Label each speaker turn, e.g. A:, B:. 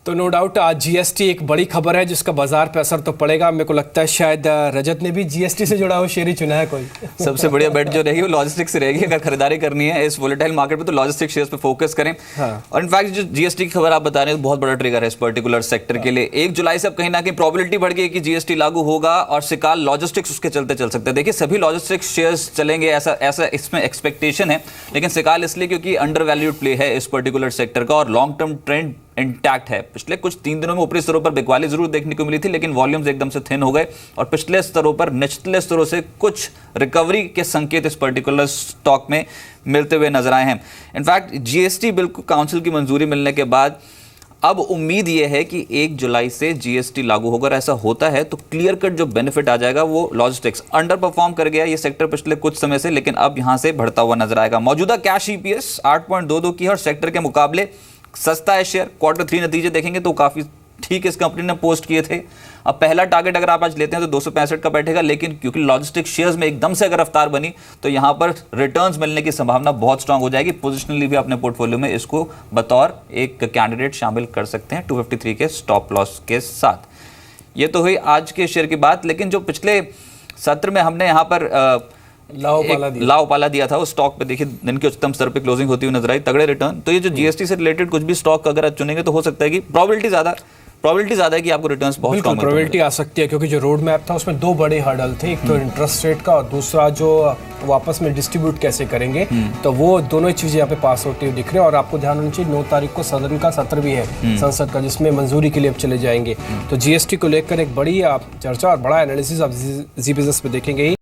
A: तो no doubt आज GST एक बड़ी खबर है जिसका बाजार पे असर तो पड़ेगा। मेरे को लगता है शायद रजत ने भी जीएसटी से जुड़ा हुआ शेयर ही चुना है कोई।
B: सबसे बढ़िया बेट जो रहेगी वो लॉजिस्टिक्स से रहेगी। अगर खरीदारी करनी है इस वोलेटाइल मार्केट में तो लॉजिस्टिक्स शेयर्स पे फोकस करें।
A: हाँ।
B: और इनफैक्ट जो जीएसटी की खबर आप बता रहे हैं बहुत बड़ा ट्रिगर है इस पर्टिकुलर सेक्टर के लिए। 1 जुलाई से अब कहीं ना कहीं प्रोबेबिलिटी बढ़ गई कि जीएसटी लागू होगा और सिकाल लॉजिस्टिक्स उसके चलते चल सकते हैं। देखिए सभी लॉजिस्टिक्स शेयर्स चलेंगे ऐसा इसमें एक्सपेक्टेशन है, लेकिन सिकाल इसलिए क्योंकि अंडर वैल्यूड प्ले है इस पर्टिकुलर सेक्टर का और लॉन्ग टर्म ट्रेंड इंटैक्ट है। पिछले कुछ 3 दिनों में ऊपरी स्तरों पर बिकवाली जरूर देखने को मिली थी, लेकिन वॉल्यूम्स एकदम से थिन हो गए और पिछले स्तरों पर निचले स्तरों से कुछ रिकवरी के संकेत इस पर्टिकुलर स्टॉक में मिलते हुए नजर आए हैं। इनफैक्ट जीएसटी बिल को काउंसिल की मंजूरी मिलने के बाद अब उम्मीद यह है कि 1 जुलाई से जीएसटी लागू होगा। ऐसा होता है तो क्लियर कट जो बेनिफिट आ जाएगा वो लॉजिस्टिक्स अंडर परफॉर्म कर गया ये सेक्टर पिछले कुछ समय से, लेकिन अब यहां से बढ़ता हुआ नजर आएगा। मौजूदा कैश ईपीएस 8.22 की है और सेक्टर के मुकाबले सस्ता है शेयर। Q3 नतीजे देखेंगे तो काफी ठीक इस कंपनी ने पोस्ट किए थे। अब पहला टारगेट अगर आप आज लेते हैं तो 265 का बैठेगा, लेकिन क्योंकि लॉजिस्टिक शेयर्स में एकदम से अगर रफ्तार बनी तो यहां पर रिटर्न्स मिलने की संभावना बहुत स्ट्रांग हो जाएगी। पोजिशनली भी अपने पोर्टफोलियो में इसको बतौर एक कैंडिडेट शामिल कर सकते हैं 253 के स्टॉप लॉस के साथ। ये तो हुई आज के शेयर की बात, लेकिन जो पिछले सत्र में हमने यहाँ पर लाओपाला दिया था उस स्टॉक पे देखिए दिन के उच्चतम स्तर पे क्लोजिंग होती हुई नजर आई, तगड़े रिटर्न। तो ये जो जीएसटी से रिलेटेड कुछ भी स्टॉक अगर आप चुनेंगे तो हो सकता है कि प्रोबेबिलिटी ज्यादा है कि आपको रिटर्न्स बहुत कम
A: प्रोबेबिलिटी आ सकती है, क्योंकि जो रोड मैप था उसमें 2 बड़े हर्डल थे, एक तो इंटरेस्ट रेट का और दूसरा जो वापस में डिस्ट्रीब्यूट कैसे करेंगे। तो वो दोनों चीजें यहाँ पे पास होती हुई दिख रही है। और आपको ध्यान होना चाहिए 9 तारीख को सदन का सत्र भी है संसद का, जिसमें मंजूरी के लिए अब चले जाएंगे। तो जीएसटी को लेकर एक बड़ी चर्चा और बड़ा एनालिसिस आप जी बिजनेस पे देखेंगे।